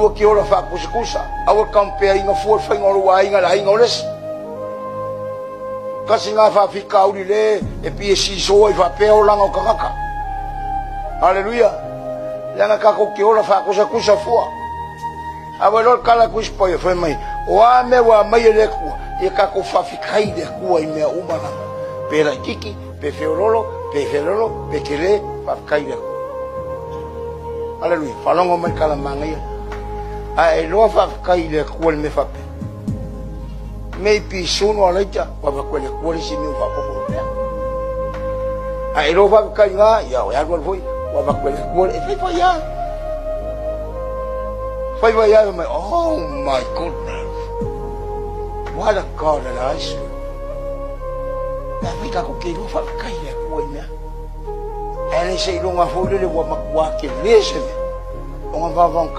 Awa ki ora whakusa. Awa kampea inga fuarwha inga roa inga la inga oles. Kasi ngā whawhika uri le e pia siso i whapea o langa o kakaka. Hallelujah. Langa kako ki ora whakusa fua. Awa lor kala kuispo e whai mai. O a me wa mai e le kua. E kako whawhikai le kua i mea umananga. Pera kiki, pe feorolo, pe kele, whawhikai le kua. Hallelujah. Whalongo mai kala mangai. A e loa whawhikai le kua le me whape. Mei pi suno alaita, wawakwele kua le si miu whapoko pia. A e loa whawhikai ngā, ia o yagua foi, wawakwele kua le, e whai ya. Whai ya, oh my goodness. What a God that I serve. Nā whika ko kei loa whawhikai le kua i mea. E le se ilonga fōlele wa makua ke lese me. O ngā wawang